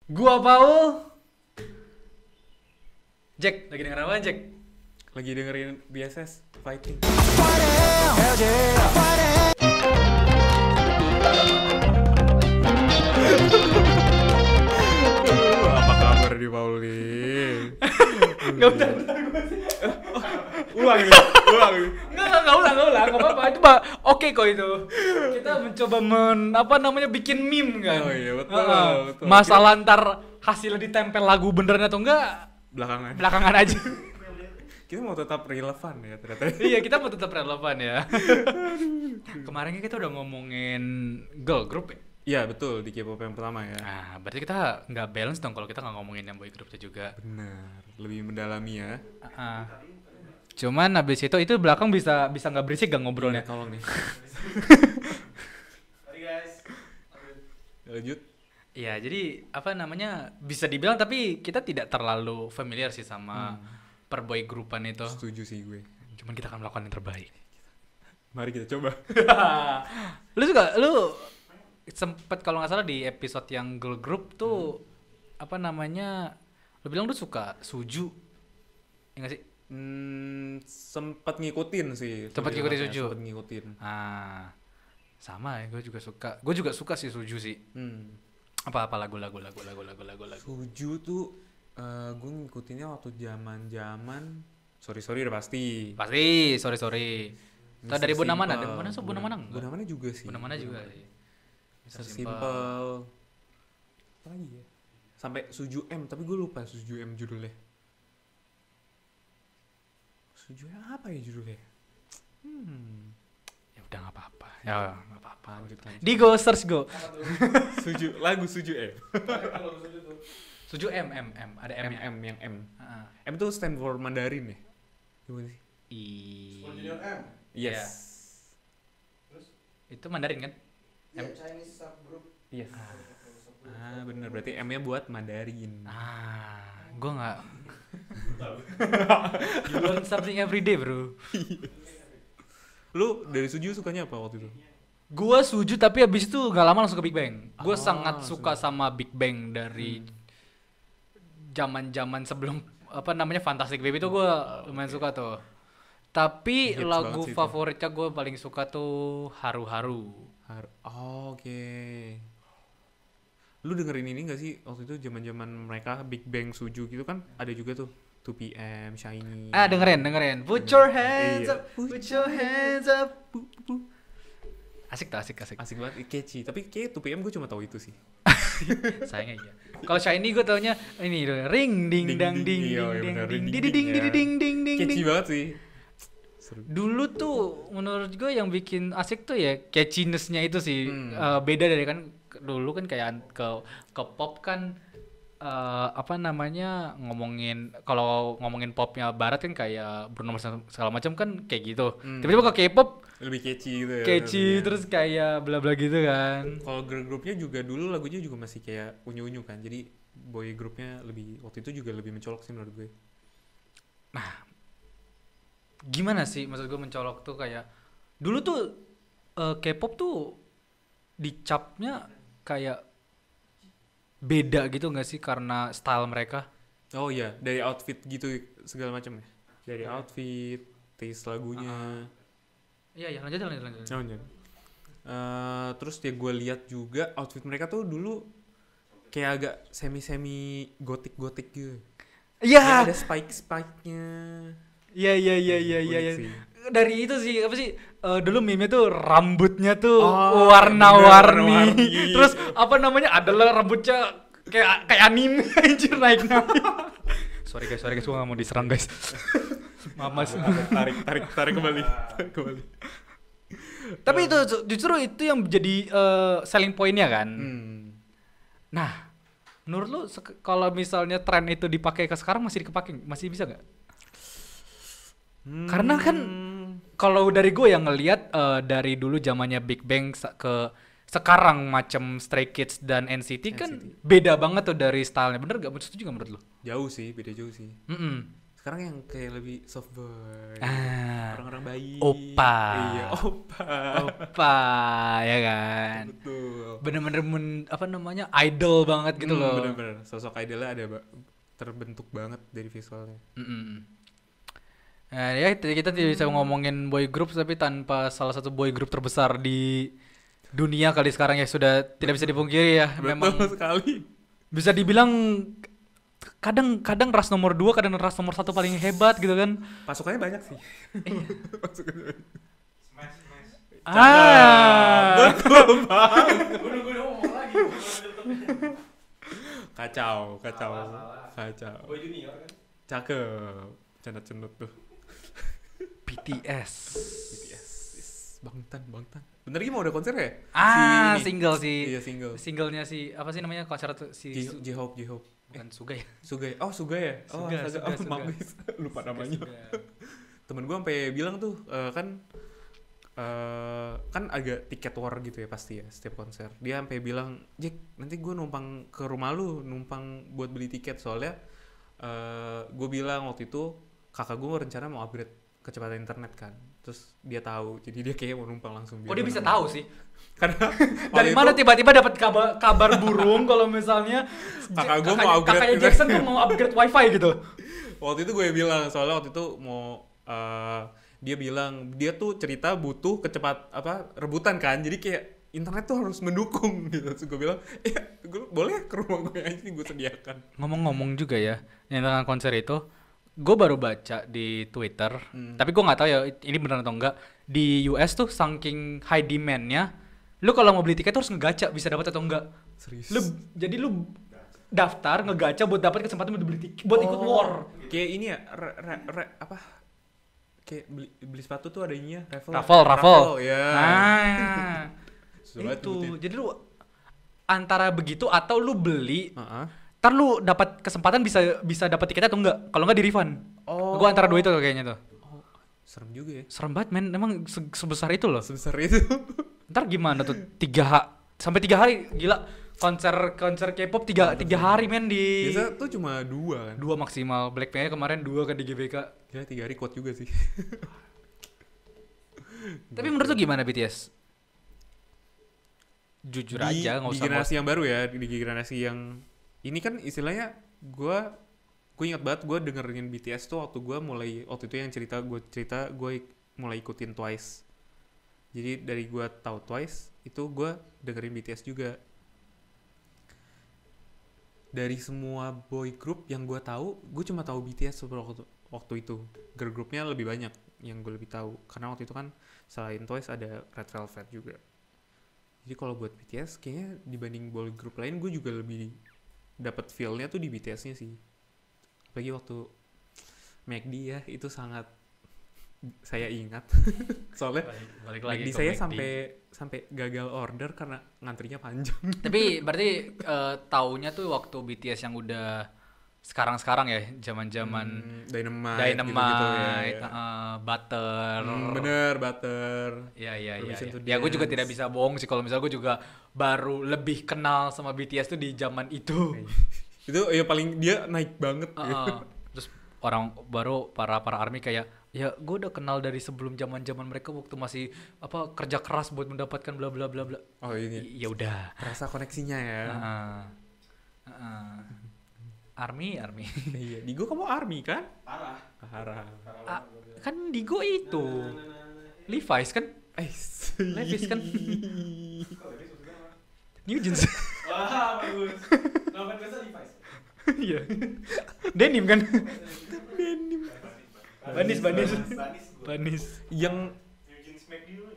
Gua Paul. Jack, lagi denger apa Jack? Lagi dengerin BSS Fighting. Apa kabar di Pauli? Gak usah. Ulang. Enggak ulang, enggak apa-apa. Itu oke kok itu. Kita mencoba bikin meme kan. Oh iya, betul, betul. Masalah ntar hasilnya ditempel lagu beneran atau enggak Belakangan aja. kita mau tetap relevan ya ternyata. Iya, kita mau tetap relevan ya. Kemarin kita udah ngomongin girl group ya. Iya betul, di K-pop yang pertama ya. Nah, berarti kita nggak balance dong kalau kita nggak ngomongin yang boy groupnya juga. Benar, lebih mendalami ya. Cuman abis itu belakang bisa nggak berisik gak ngobrolnya? Iya, tolong nih. Sorry guys. Lanjut. Iya, jadi bisa dibilang tapi kita tidak terlalu familiar sih sama per boy groupan itu. Setuju sih gue. Cuman kita akan melakukan yang terbaik. Mari kita coba. Lu sempet kalau nggak salah di episode yang girl group tuh lu bilang lu suka Suju, ya nggak sih? Sempat ngikutin sih. Sempat ngikutin Suju. Sempat ngikutin. Sama ya, gue juga suka sih Suju sih. Apa lagu. Suju tuh gue ngikutinnya waktu zaman sorry udah pasti. Pasti, sorry. Tau dari Mr. Bunamana, Simple. Bunamana Bunamana juga sih. Bunamana juga sih. Mr. Simple. Apa lagi ya? Sampai Suju M, tapi gue lupa Suju M judulnya. Suju M apa ya judulnya? Ya udah nggak apa-apa. Lanjut. Di go search go. Lagu Suju M. Suju M, ada M ya. M yang M. M tuh stand for Mandarin ya? Gimana sih? Super Junior M. Yes. Iya. Terus? Itu Mandarin kan? Iya, Chinese subgroup. Yes. Bener, berarti M-nya buat Mandarin. Gue nggak. You learn something every day, bro. Lu dari Suju sukanya apa waktu itu? Gue Suju tapi abis itu nggak lama langsung ke Big Bang. Gue Oh, sangat suka sama Big Bang dari zaman sebelum Fantastic Baby tuh gue lumayan suka tuh. Tapi Hits lagu banget sih itu. favoritnya gue paling suka tuh Haru Haru. Oke. Lu dengerin ini gak sih waktu itu zaman mereka Big Bang Suju gitu kan ada juga tuh 2PM Shiny. Dengerin. Put your hands Iya. up, put your hands up. Asik. Asik banget, catchy. Tapi kayak 2PM gue cuma tahu itu sih. Sayangnya iya. Kalau Shiny gue taunya ini ring ding dang ding Iya, ding bener, ding ding, ding ding ya. ding ding ding Catchy ding. banget sih. Seru. Dulu tuh menurut gue yang bikin asik tuh ya catchiness-nya itu sih. Beda dari kan dulu kan kayak ke pop kan ngomongin popnya barat kan kayak Bruno Mars segala macam kan kayak gitu. Tiba-tiba ke K-pop Lebih catchy gitu ya. catchy rasanya. terus kayak bla bla gitu kan. Kalau girl groupnya juga dulu lagunya juga masih kayak unyu-unyu kan. Jadi boy groupnya waktu itu juga lebih mencolok sih menurut gue. Gimana sih maksud gue mencolok tuh kayak dulu tuh K-pop tuh dicapnya kayak beda gitu nggak sih karena style mereka? Oh iya, dari outfit gitu segala macam ya. Dari outfit, taste lagunya. Iya lanjut. Oh, iya. Terus ya gue lihat juga outfit mereka tuh dulu kayak agak semi gotik gitu. Iya. Ada spike-nya. Iya. Unik sih. Dari itu sih apa sih dulu meme tuh rambutnya tuh Oh, warna-warni. bener, warna-warni. Terus adalah rambutnya kayak anime anjir naik. Sorry guys, gua enggak mau diserang guys. Mamas. Tarik kembali. Tapi itu justru itu yang jadi selling point-nya kan. Nah, menurut lu kalau misalnya tren itu dipakai ke sekarang masih bisa nggak? Karena kan kalau dari gue yang ngelihat dari dulu zamannya Big Bang ke sekarang macam Stray Kids dan NCT kan beda banget tuh dari stylenya. Bener gak? Setuju gak menurut lu? Beda jauh sih. Sekarang yang kayak lebih soft boy. Ah, Orang-orang baik. Oppa. Iya, opa. Oppa, ya kan. Betul. Bener-bener apa namanya idol banget gitu loh. Bener-bener. Sosok idolnya ada terbentuk banget dari visualnya. Mm-mm. Nah, ya kita tidak bisa ngomongin boy group tapi tanpa salah satu boy group terbesar di dunia kali sekarang ya sudah tidak bisa dipungkiri ya. Memang Betul sekali. bisa dibilang kadang ras nomor 2, kadang ras nomor 1 paling hebat gitu kan. Pasukannya banyak sih. Pasukannya banyak. Smash, smash. Betul banget. Gue udah ngomong lagi. Kacau. Salah. Kacau. Boy junior kan. Cakep. Canda cenut tuh. BTS. BTS. Bangtan. Bentar lagi mau ada konser ya? Ah, ini. single sih. Iya, single. Singlenya si apa sih namanya konser tuh si J-Hope. bukan Suga ya? Sugaya. Oh, Sugaya. Oh, Suga, astaga. Suga, Oh, Suga. mampus. Lupa namanya. Suga. Temen gue sampai bilang tuh kan agak tiket war gitu ya pasti ya setiap konser. Dia sampai bilang, "Jack, nanti gue numpang ke rumah lu, numpang buat beli tiket soalnya gue bilang waktu itu kakak gue rencana mau upgrade kecepatan internet kan." Terus dia tahu, jadi dia kayak mau numpang langsung. Oh, dia bisa tahu sih. Karena Dari waktu mana itu tiba-tiba dapat kabar burung kalau misalnya Kakak gua mau upgrade kakaknya gitu. Jackson tuh mau upgrade wifi gitu. waktu itu gue bilang soalnya waktu itu mau dia bilang dia tuh cerita butuh rebutan kan, jadi kayak internet tuh harus mendukung gitu. Terus gue bilang ya gue boleh ke rumah gue aja nih, gue sediakan. Ngomong-ngomong juga ya, yang tentang konser itu, gue baru baca di Twitter, tapi gue nggak tahu ya ini benar atau enggak. Di US tuh saking high demand-nya, lu kalau mau beli tiket tuh harus ngegaca bisa dapat atau enggak. Serius. Jadi lu daftar ngegaca buat dapat kesempatan buat beli tiket, buat ikut war. Kayak ini ya kayak beli sepatu tuh adanya Raffle. Ya. Ah, Soalnya itu. sebutin. Jadi lu antara begitu atau lu beli, Heeh. ntar lu dapat kesempatan bisa dapat tiketnya atau enggak. Kalau enggak di refund. Oh. Gua antara dua itu kayaknya tuh. Serem juga ya. Serem banget men, emang sebesar itu loh. Sebesar itu. Ntar gimana tuh 3 hari gila konser K-pop 3 hari men di Biasa tuh cuma 2 kan. 2 maksimal. Blackpink kemarin 2 kan di GBK. Gila 3 hari kuat juga sih. Tapi menurut lu gimana BTS? Jujur aja nggak di usah generasi yang baru ya, di generasi yang ini kan istilahnya gue ingat banget gue dengerin BTS tuh waktu itu yang gue mulai ikutin Twice. Jadi dari gue tahu Twice itu gue dengerin BTS juga. Dari semua boy group yang gue tahu, gue cuma tahu BTS waktu itu. Girl groupnya lebih banyak yang gue lebih tahu karena waktu itu kan selain Twice ada Red Velvet juga. Jadi kalau buat BTS kayaknya dibanding boy group lain gue juga lebih dapat feel-nya tuh di BTS-nya sih. Apalagi waktu McD ya itu sangat saya ingat. Soalnya balik lagi McD ke saya McD. sampai gagal order karena ngantrinya panjang. Tapi berarti taunya tuh waktu BTS yang udah sekarang ya, zaman-zaman Dynamite gitu-gitu ya. Butter. Bener, Butter. Ya. Permission to Ya gue juga Dance. tidak bisa bohong sih kalau misalnya gue juga baru lebih kenal sama BTS tuh di zaman itu. Itu ya paling dia naik banget. Terus orang baru para ARMY kayak ya gue udah kenal dari sebelum zaman mereka waktu masih kerja keras buat mendapatkan bla bla bla bla. Oh ini Ya udah. rasa koneksinya ya. ARMY. Iya, Digo kamu ARMY kan? Parah. Parah. Kan Digo itu Levi's kan? Levi's kan? Kok tadi sebutnya apa? New Jeans. Wah, bagus. Nama biasa Levi's. Iya. Denim kan? Banis. Banis. Banis. Yang New Jeans McD dulu.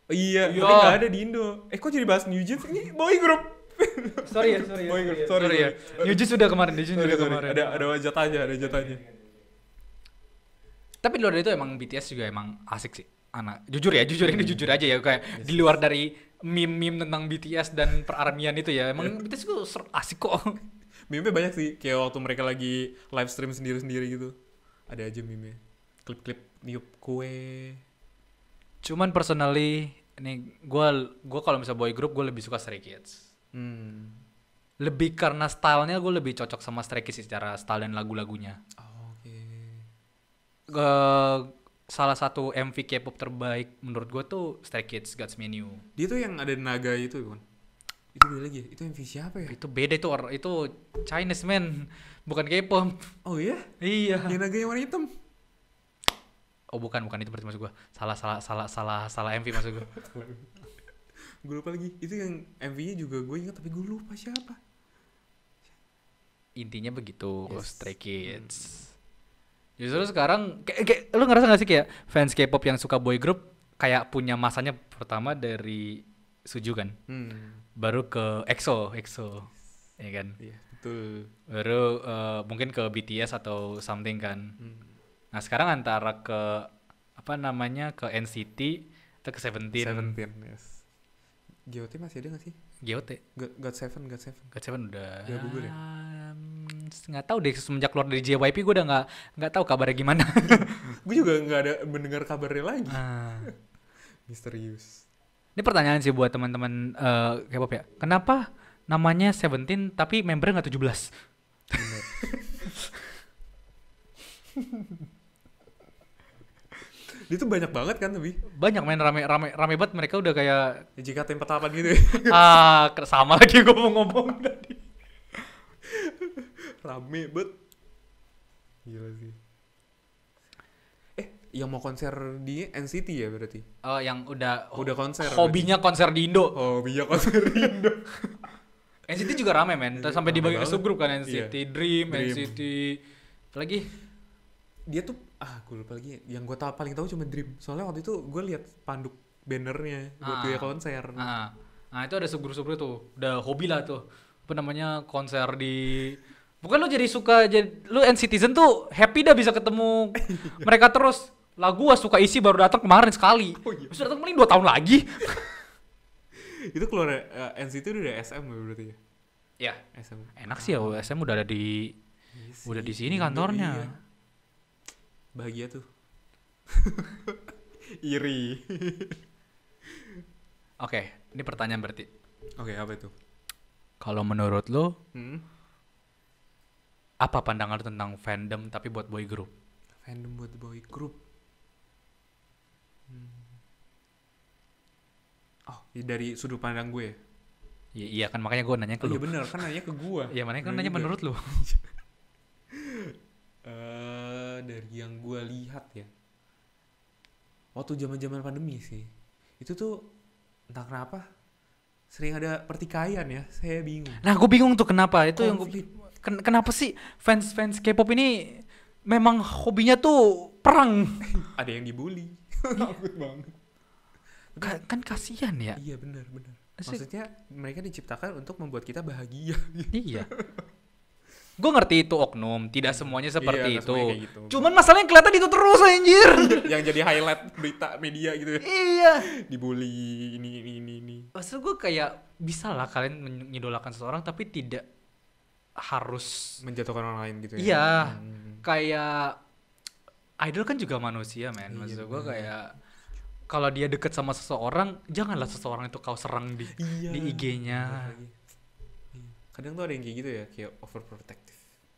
iya, Iya. tapi nggak ada di Indo. Kok jadi bahas New Jeans? Ini boy group. Sorry ya. Boy group. Sorry ya. New Jeans sudah kemarin, New Jeans sudah kemarin. Ada jatahnya. Tapi di luar dari itu emang BTS juga emang asik sih. Jujur ini jujur aja ya kayak di luar dari meme-meme tentang BTS dan perarmian itu ya. Emang BTS itu asik kok. Meme banyak sih, kayak waktu mereka lagi live stream sendiri-sendiri gitu. Ada aja meme. Klip-klip niup kue. Cuman personally ini gua kalau misalnya boy group gue lebih suka Stray Kids. Lebih karena stylenya gue lebih cocok sama Stray Kids secara style dan lagu-lagunya. Oh, oke. eh, salah satu MV K-pop terbaik menurut gue tuh Stray Kids God's Menu. Dia tuh yang ada naga itu kan. Itu beda lagi ya? Itu MV siapa ya? Itu beda itu Chinese man, bukan K-pop. Oh iya? Iya. Yang naga yang warna hitam. Oh bukan itu berarti maksud gue. Salah MV maksud gue. Gue lupa lagi. Itu yang MV-nya juga gue ingat tapi gue lupa siapa. Intinya begitu, Yes. Stray Kids. Justru sekarang kayak lu ngerasa gak sih kayak fans K-pop yang suka boy group kayak punya masanya pertama dari Suju kan, baru ke EXO, ya kan, Iya, betul. baru mungkin ke BTS atau something kan. Nah sekarang antara ke apa namanya ke NCT atau ke Seventeen. Yes. GOT masih ada gak sih? GOT, God7. GOT7 udah. Udah gugur ya? Nggak tahu deh semenjak keluar dari JYP gue udah nggak tahu kabarnya gimana. Gue juga gak ada mendengar kabarnya lagi. Ah. Misterius. Ini pertanyaan sih buat teman-teman K-pop ya. Kenapa namanya Seventeen tapi membernya nggak 17? Bener. Dia tuh banyak banget kan tapi. Banyak main rame banget mereka udah kayak JKT48 gitu ya. sama lagi gue mau ngomong tadi. Rame bet. Gila sih. Yang mau konser di NCT ya berarti? Oh, yang udah konser. hobinya konser di Indo. Hobinya konser di Indo. NCT juga rame men, sampai Rame dibagi ke banget. subgrup kan NCT Iya. Dream, Dream. NCT apalagi Dia tuh gue lupa lagi. Yang gue paling tahu cuma Dream. Soalnya waktu itu gue lihat panduk bannernya buat dia konser. Nah itu ada subgrup tuh, udah hobi lah tuh. Apa namanya konser di bukan lu jadi suka lu NCTzen tuh happy dah bisa ketemu mereka terus. Lagu gua suka isi baru datang kemarin sekali. Oh iya. Terus datang paling 2 tahun lagi. Itu keluar NCT udah SM ya berarti ya? Ya, SM. enak sih ya SM udah ada di Iya udah sih, di sini Indo, kantornya. iya. Bahagia tuh. Iri. Oke, ini pertanyaan berarti. Oke, apa itu? Kalau menurut lo Hmm? apa pandangan lo tentang fandom tapi buat boy group? Fandom buat boy group. Oh, dari sudut pandang gue ya? Iya kan makanya gue nanya ke Oh lu. iya bener, kan nanya ke gue. Iya makanya kan Bener nanya juga. menurut lu. Dari yang gue lihat ya, waktu zaman pandemi sih, itu tuh entah kenapa sering ada pertikaian ya, saya bingung. Nah gue bingung tuh kenapa itu yang Konflik. kenapa sih fans K-pop ini memang hobinya tuh perang. Ada yang dibully. Takut banget. Kan kasihan ya. Iya benar. Asik. Maksudnya mereka diciptakan untuk membuat kita bahagia. Iya. Gue ngerti itu oknum, tidak semuanya seperti Iya, nggak itu. semuanya kayak gitu. Cuman masalahnya kelihatan itu terus anjir. Yang jadi highlight berita media gitu ya. Iya. Dibully ini. Maksud gue kayak bisa lah kalian mengidolakan seseorang tapi tidak harus Menjatuhkan orang lain gitu ya. iya. Hmm. Kayak idol kan juga manusia men. Iya, Maksud gue bener. kayak kalau dia deket sama seseorang, janganlah seseorang itu kau serang di Iya. IG-nya. Bener lagi. Iya. Kadang tuh ada yang kayak gitu ya, kayak overprotective.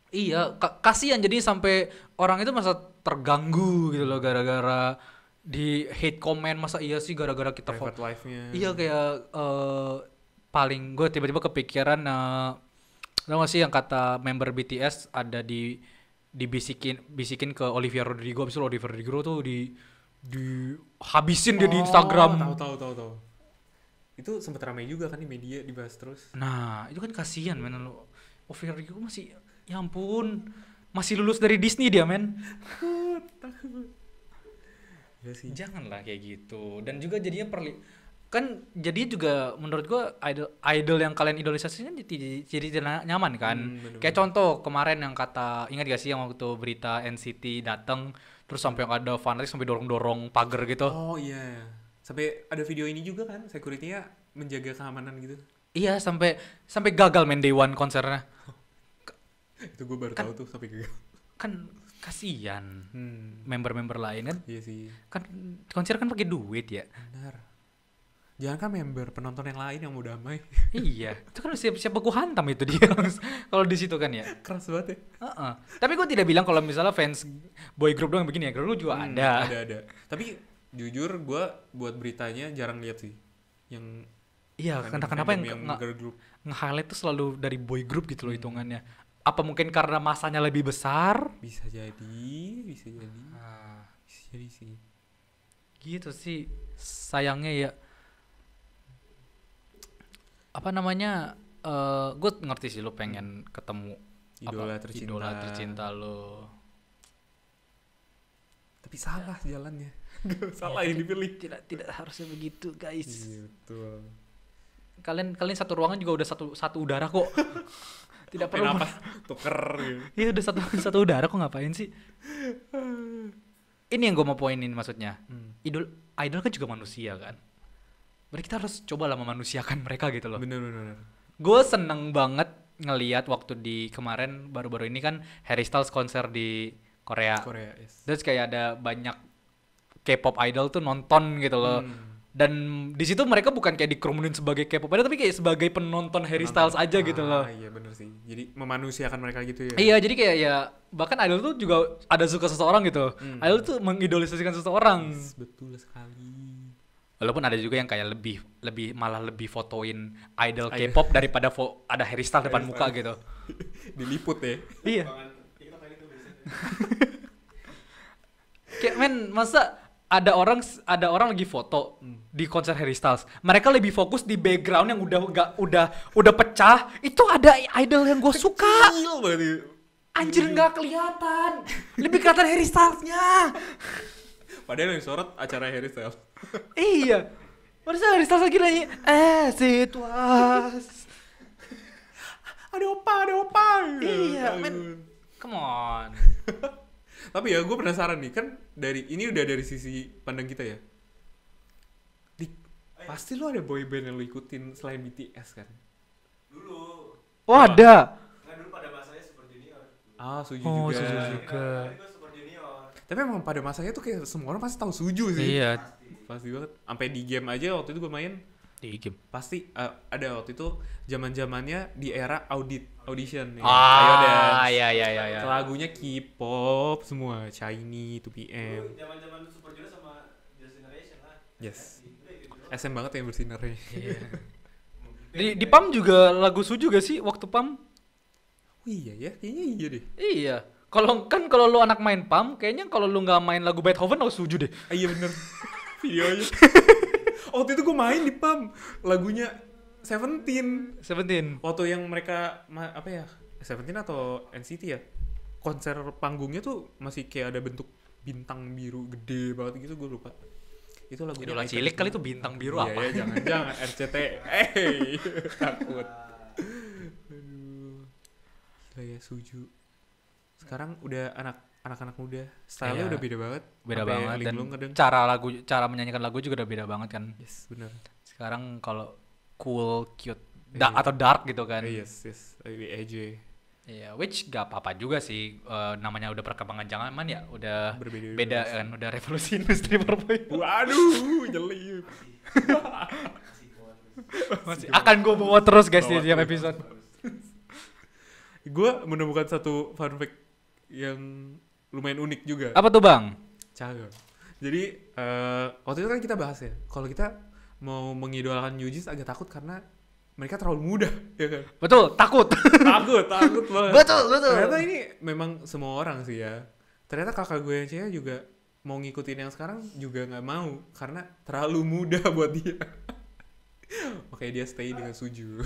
Iya, kasihan jadi sampai orang itu masa terganggu gitu loh gara-gara di hate comment. Masa iya sih gara-gara kita Private life-nya. iya kayak paling gue tiba-tiba kepikiran tau gak sih yang kata member BTS ada dibisikin ke Olivia Rodrigo. Abis itu Olivia Rodrigo tuh dihabisin dia di Instagram. Tahu. Itu sempat ramai juga kan di media, dibahas terus. Nah itu kan kasihan men. Olivia Rodrigo masih ya ampun masih lulus dari Disney dia men. Ya sih. Janganlah kayak gitu. Dan juga jadinya kan jadi juga menurut gua idol yang kalian idolisasi kan jadi tidak nyaman kan. Bener-bener. Kayak contoh kemarin yang kata ingat gak sih yang waktu berita NCT datang terus sampai ada fanatik sampai dorong-dorong pagar gitu. Oh iya. Sampai ada video ini juga kan, security-nya menjaga keamanan gitu. Iya sampai gagal main day one konsernya. Itu gue baru Kan- tahu tuh sampai gagal. Kan kasihan member-member lain kan. Iya sih. Kan konser kan pakai duit ya. Benar. Jangan kan member, penonton yang lain yang mau damai. Iya, itu kan siapa gua hantam itu dia kalau di situ kan ya. Keras banget ya. Heeh. Tapi gue tidak bilang kalau misalnya fans boy group doang begini ya, girl group juga ada. Ada. Tapi jujur gue buat beritanya jarang lihat sih. Yang Iya, kenapa yang girl group. nge-highlight tuh selalu dari boy group gitu loh hitungannya. Apa mungkin karena masanya lebih besar? Bisa jadi. Bisa jadi sih. Gitu sih. Sayangnya ya apa namanya? Gue ngerti sih lo pengen ketemu Idola tercinta lo. Tapi salah jalannya. Salah yang dipilih. Tidak harusnya begitu, guys. Iya, betul. Kalian satu ruangan juga udah satu udara kok. Tidak perlu Kenapa? Tuker gitu. Iya udah satu udara kok, ngapain sih? Ini yang gue mau poinin maksudnya. Idol kan juga manusia kan. Berarti kita harus coba lah memanusiakan mereka gitu loh. Bener. Gue seneng banget ngelihat waktu di kemarin baru-baru ini kan Harry Styles konser di Korea. Yes. Terus kayak ada banyak K-pop idol tuh nonton gitu loh. Dan di situ mereka bukan kayak dikerumunin sebagai K-pop idol, tapi kayak sebagai penonton Harry Styles aja gitu loh. Iya bener sih. Jadi memanusiakan mereka gitu ya. Iya, jadi kayak ya bahkan idol tuh juga ada suka seseorang gitu. Idol tuh mengidolisasikan seseorang. Yes, betul sekali. Walaupun ada juga yang kayak malah lebih fotoin idol K-pop daripada ada Harry Styles depan muka gitu. Diliput ya. Iya. Bangan TikTok kayak gitu biasanya. Kayak men, masa ada orang lagi foto di konser Harry Styles. Mereka lebih fokus di background yang udah pecah. Itu ada idol yang gue suka. Kecil banget. Anjir nggak kelihatan. Lebih kelihatan Harry Styles-nya. Padahal yang sorot acara Harry Styles. Iya. Masa Harry Styles lagi nanya, situas. Ada opa. Iya, men. Come on. Tapi ya gue penasaran nih, kan ini udah dari sisi pandang kita ya. Pasti lo ada boyband yang lo ikutin selain BTS kan? Dulu. Oh ada. Nggak, dulu pada masanya Super Junior. Suju Oh, juga. Suju juga. Tadi gue Super Junior. Tapi emang pada masanya tuh kayak semua orang pasti tahu Suju sih. Iya. Pasti banget. Sampai di game aja waktu itu gue main, Di game. pasti ada waktu itu zaman-zamannya di era audition ya. Iya. Lagunya K-pop semua, Shiny, 2PM. Dulu zaman-zaman Super Junior sama Just Generation lah. Yes. Udah gitu. SM banget ya bersinarnya. Iya. Di PAM juga lagu Suju gak sih waktu PAM? Oh iya ya, kayaknya iya deh. Iya. Kalau lu anak main PAM, kayaknya kalau lu nggak main lagu Beethoven lu Suju deh. Iya bener. Videonya. Waktu itu gue main di PAM lagunya Seventeen. Waktu yang mereka apa ya? Seventeen atau NCT ya? Konser panggungnya tuh masih kayak ada bentuk bintang biru gede banget gitu, gue lupa. Itu lagunya Idola cilik kali itu bintang biru apa? Iya, jangan RCT. Takut. Aduh. Gila ya Suju. Sekarang udah anak-anak muda, style-nya Iya. udah beda banget. Beda Sampai banget dan linglung kadang. cara menyanyikan lagu juga udah beda banget kan. Yes, benar. Sekarang kalau cool, cute, Iya. atau dark gitu kan. Yes, lebih edgy. Iya, which gak apa-apa juga sih. Namanya udah perkembangan zaman ya, udah Berbeda beda kan, udah revolusi industri 4.0. Waduh, nyelip. Masih akan gue bawa terus guys di Bawa tiap terus. episode. Gue menemukan satu fun fact yang lumayan unik juga. Apa tuh bang? Cakep. Jadi waktu itu kan kita bahas ya, kalau kita mau mengidolakan New Jeans agak takut karena mereka terlalu muda, ya kan? Betul, takut. takut banget. betul. Ternyata ini memang semua orang sih ya. Ternyata kakak gue yang cewek juga mau ngikutin yang sekarang juga nggak mau karena terlalu muda buat dia. Makanya dia stay dengan Suju.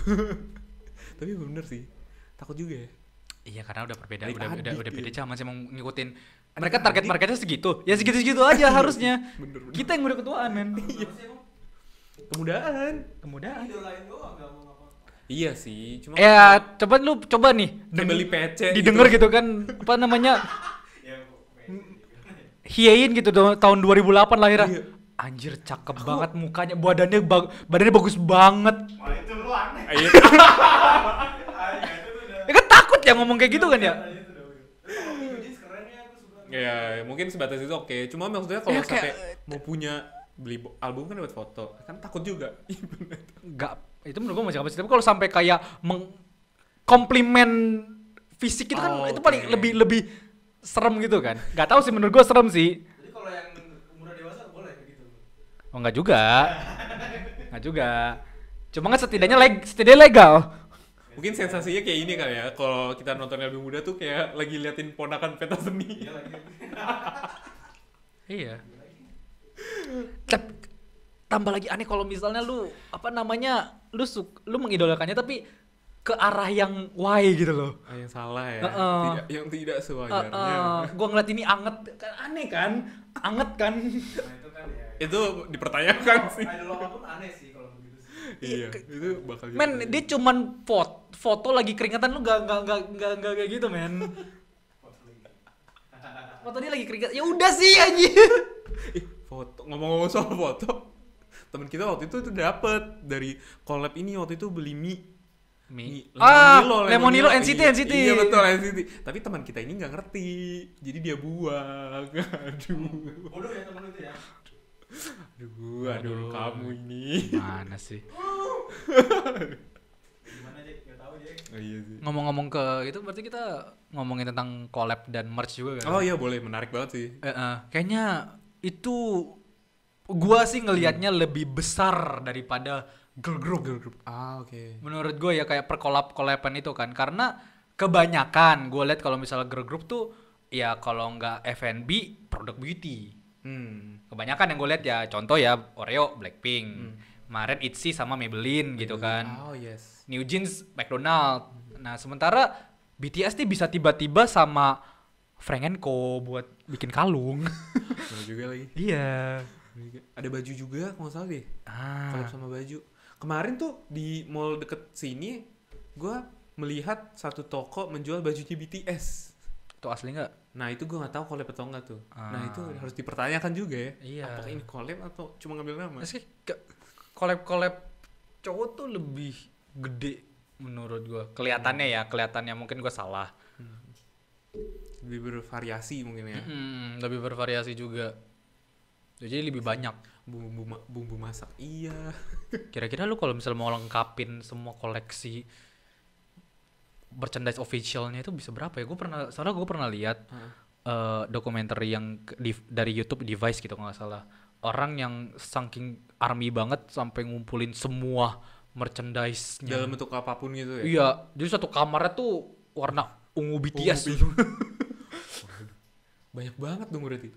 Tapi bener sih, takut juga ya. Iya karena udah berbeda, Adik-adik udah beda gitu. zaman sih mau ngikutin. Mereka target marketnya segitu, ya segitu aja harusnya. Bener. Kita yang udah ketuaan men. Kemudahan. Kemudian. Idolain doang, nggak mau ngapa-ngapain. Iya sih, cuma Ya coba nih. kayak beli PC didengar gitu kan apa namanya Ya, Hyein gitu tahun 2008 lahirnya. Iya. Anjir cakep banget mukanya, badannya bagus banget. wah itu lu aneh. Iya. Itu udah. Ya kan takut ya ngomong kayak gitu kan ya. Itu udah. Tapi kalau New Jeans keren ya, aku suka. Ya, mungkin sebatas itu oke. Cuma maksudnya kalau Ya, kayak- sampai mau punya beli album kan dapat foto, kan takut juga. Enggak, itu menurut gue masih apa sih, tapi kalau sampai kayak komplimen fisik itu kan Oh, itu paling oke. lebih serem gitu kan. Nggak tahu sih, menurut gue serem sih. Jadi kalau yang umur dewasa boleh kayak gitu. Oh enggak juga. Enggak juga. Cuma kan setidaknya legal. Mungkin sensasinya kayak ini kali ya, kalau kita nonton lebih muda tuh kayak lagi liatin ponakan pentas seni. Iya lagi. Iya. Tambah lagi aneh kalau misalnya lu lu mengidolakannya tapi ke arah yang why gitu loh. Yang salah ya, yang tidak Uh, sewajarnya. gua ngeliat ini anget kan, aneh kan, anget kan. Nah itu kan ya. Itu dipertanyakan sih. Idol apapun aneh sih kalau begitu sih. Iya, itu bakal Men, dia cuman foto lagi keringetan, lu gak kayak gitu men. Foto dia lagi keringetan, ya udah sih anjir. Foto, ngomong-ngomong soal foto, temen kita waktu itu tuh dapet dari collab ini, waktu itu beli mie. Lemonilo NCT. Iya betul NCT. Tapi teman kita ini nggak ngerti, jadi dia buang. Aduh, Bodoh ya temen itu ya. aduh, kamu ini. Mana sih? Gimana Jack? Gak tahu Jack. Oh, iya sih. Ngomong-ngomong ke itu berarti kita ngomongin tentang collab dan merch juga kan? Oh iya boleh, menarik banget sih. Kayaknya itu gua sih ngelihatnya lebih besar daripada girl group. Ah oke. Menurut gue ya kayak perkolab-kolaban itu kan, karena kebanyakan gue lihat kalau misalnya girl group tuh ya kalau nggak F&B produk beauty. Kebanyakan yang gue lihat ya, contoh ya Oreo Blackpink, kemarin ITZY sama Maybelline gitu kan, Oh yes. New Jeans McDonald. Nah sementara BTS nih bisa tiba-tiba sama Frank & Co buat bikin kalung. Bener juga lagi. Iya. Ada baju juga kalau nggak salah deh. Collab Ah. sama baju. Kemarin tuh di mall deket sini, gua melihat satu toko menjual bajunya BTS. Itu asli nggak? Nah itu gue nggak tahu collab atau enggak tuh. Nah itu Ah. harus dipertanyakan juga ya. Iya. Apakah ini collab atau cuma ngambil nama? Meski collab cowok tuh lebih gede menurut gua. Kelihatannya mungkin gua salah. Lebih bervariasi mungkin ya. Lebih bervariasi juga. Jadi lebih banyak. Bumbu masak. Iya. Kira-kira lu kalau misal mau lengkapin semua koleksi merchandise officialnya itu bisa berapa ya? Soalnya gue pernah lihat dokumenter yang dari YouTube Device gitu kalau nggak salah. Orang yang saking army banget sampai ngumpulin semua merchandise-nya. Dalam bentuk apapun gitu ya. Iya, jadi satu kamarnya tuh warna ungu BTS. Banyak banget dong berarti.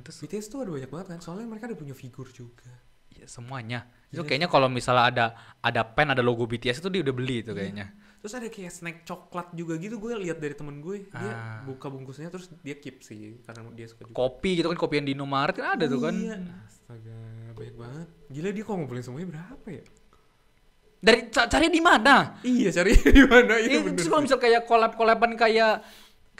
Itu BTS tuh ada banyak banget kan. Soalnya mereka ada punya figur juga. ya, semuanya. Itu Gila kayaknya kalau misalnya ada pen, ada logo BTS itu dia udah beli itu kayaknya. Terus ada kayak snack coklat juga gitu, gue lihat dari temen gue. Dia Ah. buka bungkusnya terus dia keep sih karena dia suka juga. Kopi gitu kan, kopi yang di Indomaret kan ada tuh kan. Iya. Astaga, banyak banget. Gila dia kalau ngumpulin semuanya berapa ya? Dari cari di mana? Iya, cari di mana itu bener. Terus kalau misal kayak collab-collaban kayak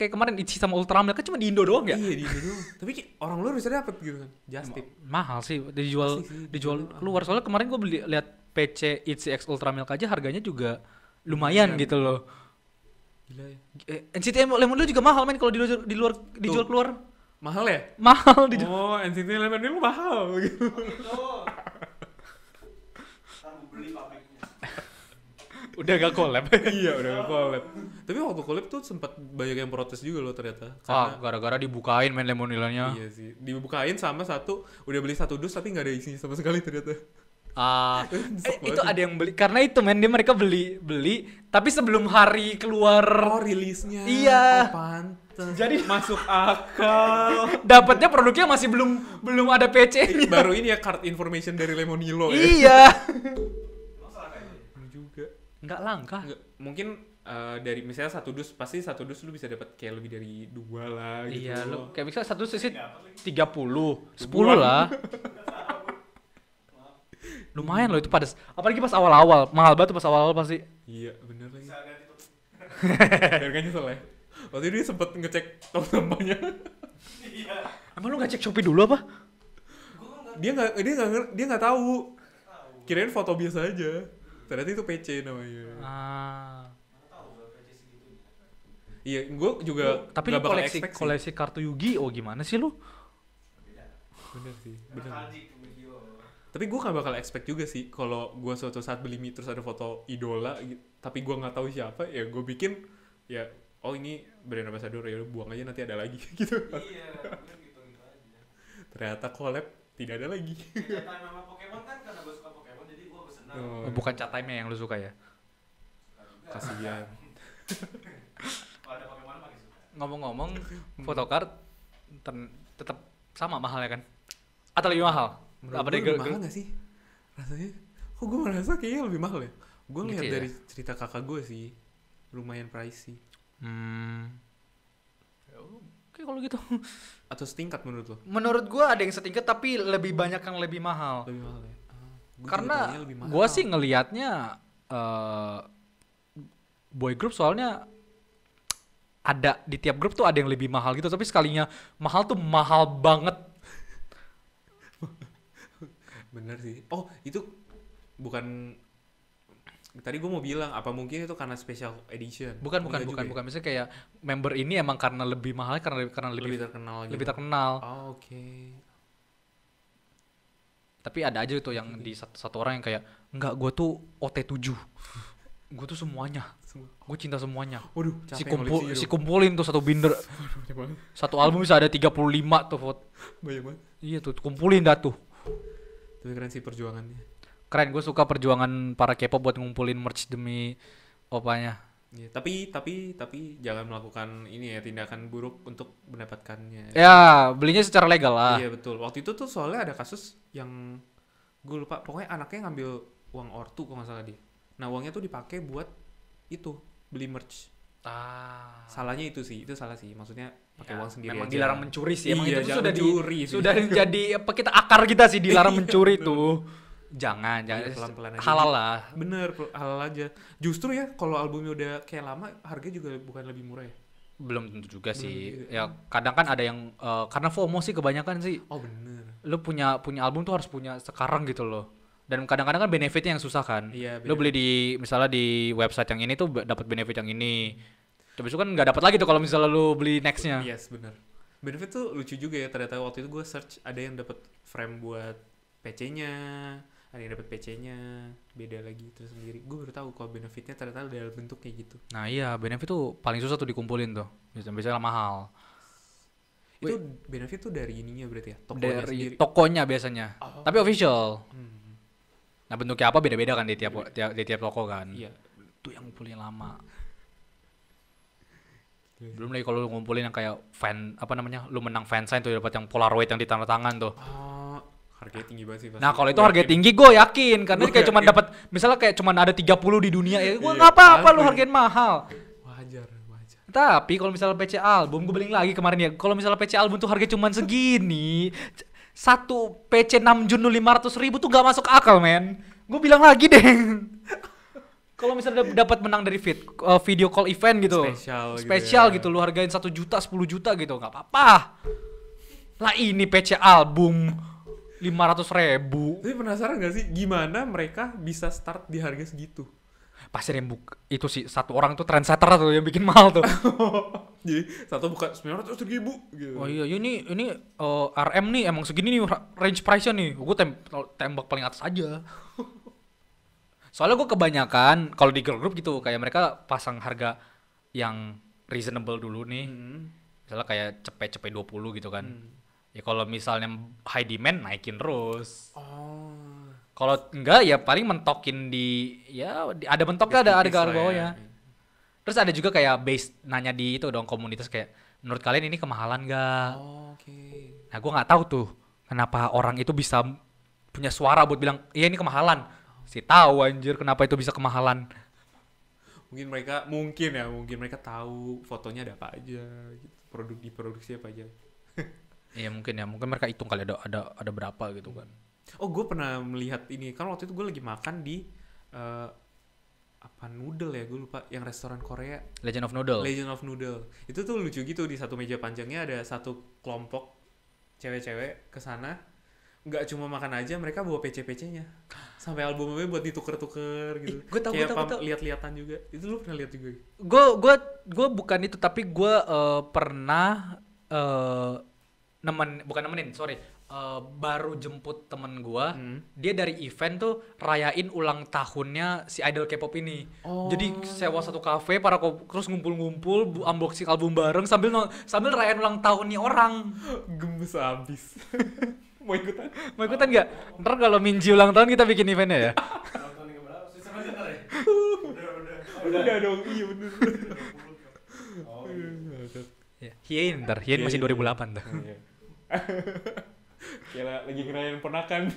kemarin ITZY sama Ultramilk kan cuma di Indo doang ya? Iya di Indo doang. Tapi orang luar bisa dapet gitu kan. Just tip. Mahal sih dijual Pasti sih, dijual dijual keluar. Soalnya kemarin gue lihat PC ITZY X Ultramilk aja harganya juga lumayan gitu loh. Gila ya. NCT Lemon juga mahal men kalau di luar dijual Tuh. keluar. Mahal ya? Mahal dijual. Oh, NCT Eleven itu mahal gitu. Itu. Ntar gue beli pabriknya. Udah gak collab. Iya, udah collab. Tapi waktu collab tuh sempat banyak yang protes juga loh ternyata. Gara-gara dibukain main Lemonilanya. Iya sih. Dibukain sama satu, udah beli satu dus tapi nggak ada isinya sama sekali ternyata. Itu ada yang beli karena itu men mereka beli tapi sebelum hari keluar Oh, rilisnya. Iya. Oh, pantes. Jadi- masuk akal. dapatnya produknya masih belum ada PC-nya. Baru ini ya card information dari Lemonilo ya. Iya. Emang salah kayak gitu? Juga. Nggak langka. Nggak, mungkin dari misalnya satu dus pasti satu dus lu bisa dapat kayak lebih dari 2 lah gitu. Iya, lu kayak bisa satu sisi Dapat lagi. 30, 10 lah. Lumayan loh itu apalagi pas awal-awal. Mahal banget tuh pas awal-awal pasti. Iya, bener lagi. Bisa ganti topik. Dan kan nyesel ya. Waktu itu dia sempet ngecek tong sampahnya. Iya. Emang lu nggak cek Shopee dulu apa? Gue nggak Dia nggak tahu. tahu. Kirain foto biasa aja. Ternyata itu PC namanya. Nggak tahu gak PC segitunya. Iya, gue juga Tapi nggak lu bakal koleksi expect sih. koleksi kartu Yu-Gi-Oh gimana sih lu? Beda. Bener sih, bener. Nostalgic video. Tapi gue gak bakal expect juga sih kalau gue suatu saat beli mie terus ada foto idola gitu, tapi gue nggak tahu siapa, ya gue bikin ya oh ini brand ambassador, ya udah buang aja nanti ada lagi gitu. Iya, gue gitu-gitu aja. Ternyata collab tidak ada lagi. Ternyata nama Pokemon kan karena gue suka Pokemon jadi gue senang. Oh, Bukan cat time yang lu suka ya? Suka juga. kasihan. Kalau ada Pokemon makin suka. Ngomong-ngomong, photocard tetap sama mahalnya kan? Atau lebih mahal? Menurut Apa gue deh, lebih mahal gak sih rasanya? Kok gue merasa kayaknya lebih mahal ya? Gue Gitu ngeliat ya? dari cerita kakak gue sih lumayan pricey. Oke kalau gitu. Atau setingkat menurut lo? Menurut gua ada yang setingkat tapi lebih banyak yang lebih mahal. Lebih mahal ya? Gua juga Karena taunya lebih mahal. gua sih ngelihatnya boy group soalnya ada di tiap grup tuh ada yang lebih mahal gitu, tapi sekalinya mahal tuh mahal banget. Bener sih. Oh itu bukan, tadi gue mau bilang apa mungkin itu karena special edition? Bukan Enggak juga ya? bukan. Misalnya kayak member ini emang karena lebih mahal karena Lebih terkenal gitu. lebih terkenal. Oh, oke. Tapi ada aja tuh yang di satu orang yang kayak enggak, gua tuh OT7. Gua tuh semuanya. Gue cinta semuanya. Waduh, Si kumpulin tuh satu binder. Banyak banget. Satu album bisa ada 35 tuh foto. Banyak banget. Iya tuh, kumpulin dah tuh. Tapi keren sih perjuangannya. Keren, gue suka perjuangan para K-pop buat ngumpulin merch demi opanya. Iya, tapi jangan melakukan ini ya, tindakan buruk untuk mendapatkannya. Ya, belinya secara legal lah. Iya betul. Waktu itu tuh soalnya ada kasus yang gue lupa, pokoknya anaknya ngambil uang ortu kalau nggak salah dia. Nah uangnya tuh dipakai buat itu beli merch. Salahnya itu salah sih. Maksudnya pakai uang sendiri Memang aja. dilarang mencuri sih. Emang Iya, itu tuh jangan sudah mencuri sih. sudah jadi apa, kita akar kita sih dilarang mencuri tuh. Jangan Iya, pelan-pelan aja. halal lah. Bener, halal aja. Justru ya kalau albumnya udah kayak lama, harganya juga bukan lebih murah ya. Belum tentu juga Belum sih. juga. Ya kadang kan ada yang karena FOMO sih kebanyakan sih. Oh bener. Lu punya album tuh harus punya sekarang gitu loh. Dan kadang-kadang kan benefitnya yang susah kan. Iya, Lu beli di misalnya di website yang ini tuh dapat benefit yang ini. Tapi itu kan nggak dapat lagi tuh kalau misalnya lu beli nextnya. Yes, bener. Benefit tuh lucu juga ya, ternyata waktu itu gue search ada yang dapat frame buat PC-nya, ada yang dapat PC-nya, beda lagi terus sendiri. Gue baru tahu kalau benefitnya ternyata dalam bentuk kayak gitu. Nah iya, benefit tuh paling susah tuh dikumpulin tuh. Biasanya mahal. Itu benefit tuh dari ininya berarti ya, tokonya Dari sendiri. tokonya biasanya. Oh. Tapi official. Hmm, Nah bentuknya apa beda-beda kan di tiap toko kan. iya. Itu yang ngumpulin lama. Belum lagi kalau lu ngumpulin yang kayak fan, apa namanya, lu menang fansign tuh dapat yang Polaroid yang di tanda tangan tuh. Oh, harganya tinggi banget sih pasti. Nah kalau itu Gua harga yakin. tinggi gue yakin, karena Gua kayak cuma yakin. dapat, misalnya kayak cuma ada 30 di dunia ya, gue Iya, nggak apa-apa lu asli. hargain mahal. Wajar. Tapi kalau misalnya PC album, gue beli lagi kemarin ya, kalau misalnya PC album tuh harga cuma segini, satu PC 6 Jun 500.000 tuh gak masuk akal men. Gue bilang lagi deh. Kalau misalnya dapat menang dari video call event gitu, Spesial gitu ya. gitu, lu hargain 1 juta, 10 juta gitu, nggak apa-apa. Lah ini PC album 500.000. Tapi penasaran gak sih gimana mereka bisa start di harga segitu? Pasti itu sih satu orang tuh trendsetter tuh yang bikin mahal tuh. Jadi satu buka 900.000 gitu. Oh iya, ini RM nih emang segini nih range price-nya nih. Gue tembak paling atas aja. Soalnya gue kebanyakan kalau di girl group gitu kayak mereka pasang harga yang reasonable dulu nih. Misalnya kayak cepet 20 gitu kan. Ya kalau misalnya high demand naikin terus. Oh. Kalau enggak ya paling mentokin ada mentoknya, ada harga bawahnya. Terus ada juga kayak base nanya di itu dong komunitas kayak menurut kalian ini kemahalan gak? Oh, oke. Nah gue nggak tahu tuh kenapa orang itu bisa punya suara buat bilang iya ini kemahalan. Si tahu anjir kenapa itu bisa kemahalan. Mungkin mereka tahu fotonya ada apa aja gitu. Diproduksi apa aja. Iya mungkin mereka hitung kali ada berapa gitu kan. Oh, gue pernah melihat ini kan waktu itu gue lagi makan di apa noodle ya, gue lupa, yang restoran Korea. Legend of Noodle. Itu tuh lucu gitu, di satu meja panjangnya ada satu kelompok cewek-cewek ke sana, nggak cuma makan aja, mereka bawa PC-PC-nya sampai albumnya buat dituker-tuker gitu. Gue tahu. Lihat-lihatan juga. Itu lu pernah lihat juga? Gue bukan itu, tapi gue pernah bukan nemenin, sorry. baru jemput temen gua. Hmm. Dia dari event tuh rayain ulang tahunnya si idol K-pop ini. Oh. Jadi sewa satu kafe terus ngumpul-ngumpul unboxing album bareng sambil rayain ulang tahunnya orang. Gemes abis. Mau ikutan? Mau ikutan nggak? Ntar kalau Minji ulang tahun kita bikin eventnya ya. Nonton yang keberapa? Susah aja ntar ya? Udah dong, iya bener. Oh, Hien ntar, Hien masih 2008 tuh. Iya. Kayak lagi ngerayain ponakan.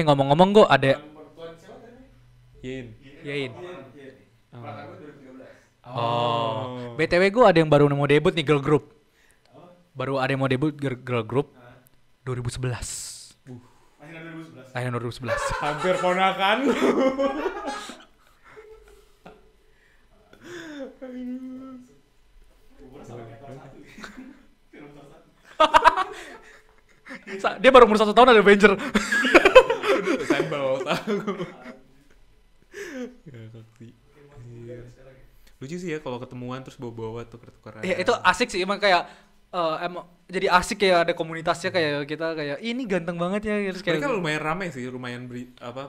Ngomong-ngomong gue ada Yin. Hien. Ponakan gue 2013. Oh. BTW gue ada yang baru mau debut nih girl group. Baru ada yang mau debut girl group 2011. Masih 2011. Hampir ponakan. Umur sama kayak kelas 1. Film kelas 1. Dia baru umur 1 tahun ada Avenger. Sambal tahu. Ngakak sih. Iya. Lucu sih ya kalau ketemuan terus bawa-bawa tuker-tukeran. Iya itu asik sih emang kayak emang jadi asik kayak ada komunitasnya kayak kita kayak ini ganteng banget ya terus kayak Mereka lumayan ramai sih, lumayan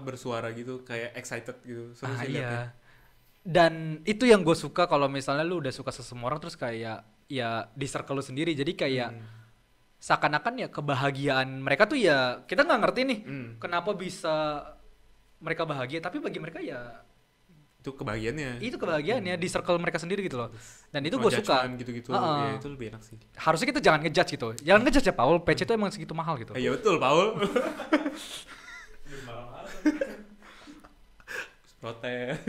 bersuara gitu, kayak excited gitu. Seru sih liatnya. iya. Dan itu yang gue suka kalau misalnya lu udah suka seseorang terus kayak ya di circle lu sendiri jadi kayak seakan-akan ya kebahagiaan mereka tuh ya kita nggak ngerti nih kenapa bisa mereka bahagia tapi bagi mereka ya Itu kebahagiaannya. itu kebahagiaannya di circle mereka sendiri gitu loh dan itu No gue suka judgment gitu-gitu. Uh-uh. Ya itu lebih enak sih. harusnya kita jangan ngejudge gitu jangan ngejudge ya Paul PC itu emang segitu mahal gitu Iya betul, Paul. Protes.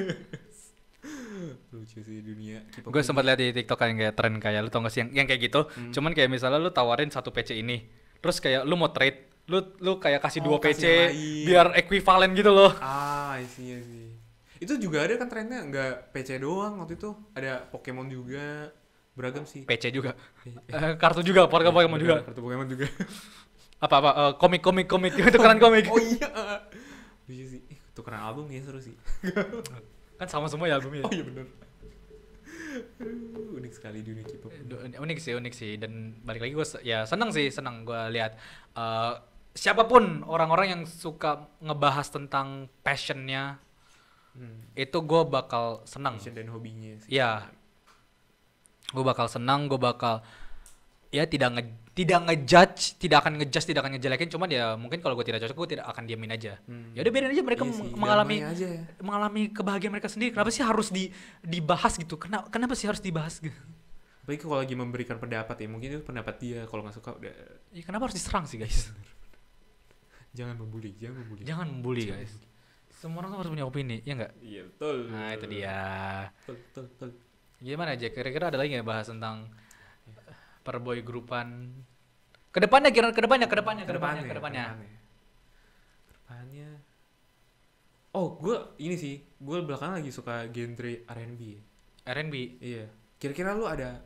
Lucu sih dunia K-pop. gue sempat lihat di TikTok yang kayak tren kayak lu tau gak sih yang kayak gitu cuman kayak misalnya lu tawarin satu PC ini terus kayak lu mau trade lu kayak kasih dua PC kasih yang lain. biar ekuivalen gitu loh. I see. Itu juga ada kan trennya, nggak PC doang waktu itu, ada Pokemon juga, beragam sih. PC juga. Kartu juga, Pokemon juga. Kartu Pokemon juga. Apa komik tukeran komik. Oh iya. Lucu sih. Tukeran album ya seru sih. Kan sama semua ya albumnya. Oh iya benar. Unik sekali dunia K-pop. Unik sih dan balik lagi gue senang gue lihat siapapun orang-orang yang suka ngebahas tentang passionnya itu gue bakal senang. Passion dan hobinya sih. Iya. Gue bakal senang, gue bakal ya tidak ngejudge, tidak akan ngejelekin, cuman ya mungkin kalau gue tidak cocok gue tidak akan diamin aja. Ya udah biarin aja mereka Iya sih, mengalami kebahagiaan mereka sendiri. Kenapa sih harus dibahas gitu? Kenapa sih harus dibahas gitu? Apalagi kalau lagi memberikan pendapat ya, mungkin itu pendapat dia, kalau nggak suka udah. Ya, kenapa harus diserang sih guys? Jangan membuli. Jangan membuli guys. Semua orang tuh harus punya opini, ya nggak? Iya betul. Nah itu dia. Betul. Gimana aja? Kira-kira ada lagi nggak bahas tentang perboy grupan? Kedepannya. Oh, gue belakangan lagi suka genre R&B. R&B. Iya. Kira-kira lu ada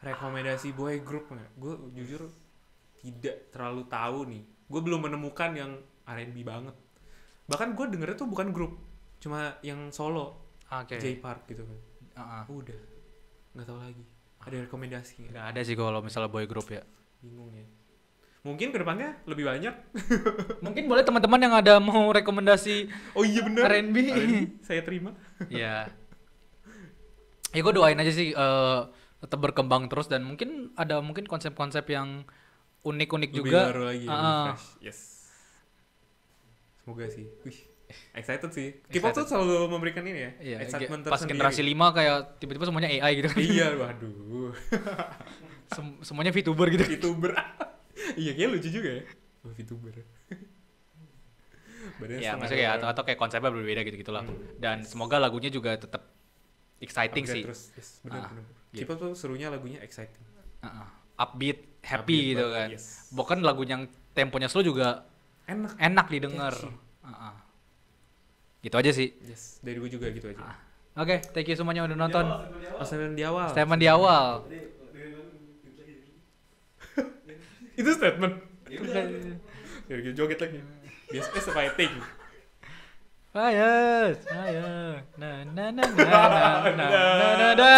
rekomendasi boy group nggak? Gue jujur tidak terlalu tahu nih. Gue belum menemukan yang R&B banget. Bahkan gue dengernya tuh bukan grup, cuma yang solo, J-Park gitu kan. Udah, nggak tahu lagi. Ada rekomendasi nggak? Nggak ada sih kalau misalnya boy group ya. Bingung ya. Mungkin kedepannya lebih banyak. Mungkin boleh teman-teman yang ada mau rekomendasi Oh iya benar. R&B. Saya terima. Iya. Ya gue doain aja sih tetap berkembang terus dan mungkin ada konsep-konsep yang unik-unik Lebih juga. baru lagi, lebih fresh. Yes. Semoga sih. Wih, excited sih. K-pop tuh selalu memberikan ini ya. Iya, excitement pas tersendiri. generasi 5 kayak tiba-tiba semuanya AI gitu kan. Iya, waduh. Semuanya VTuber gitu. VTuber. Iya, kayak lucu juga ya. VTuber. Ya, maksudnya kayak atau kayak konsepnya berbeda gitu-gitulah. Dan semoga lagunya juga tetap exciting sih. Terus, yes, benar. Gitu. K-pop tuh serunya lagunya exciting. Upbeat, happy gitu kan. Yes. Bukan lagu yang temponya slow juga enak didengar. Gitu aja sih. Yes, dari gue juga gitu aja. Oke, thank you semuanya udah nonton. Statement di awal. Statement di awal. Itu statement. Biar kita joget lagi. Biasa fighting. Fire. Na na na na na na na na.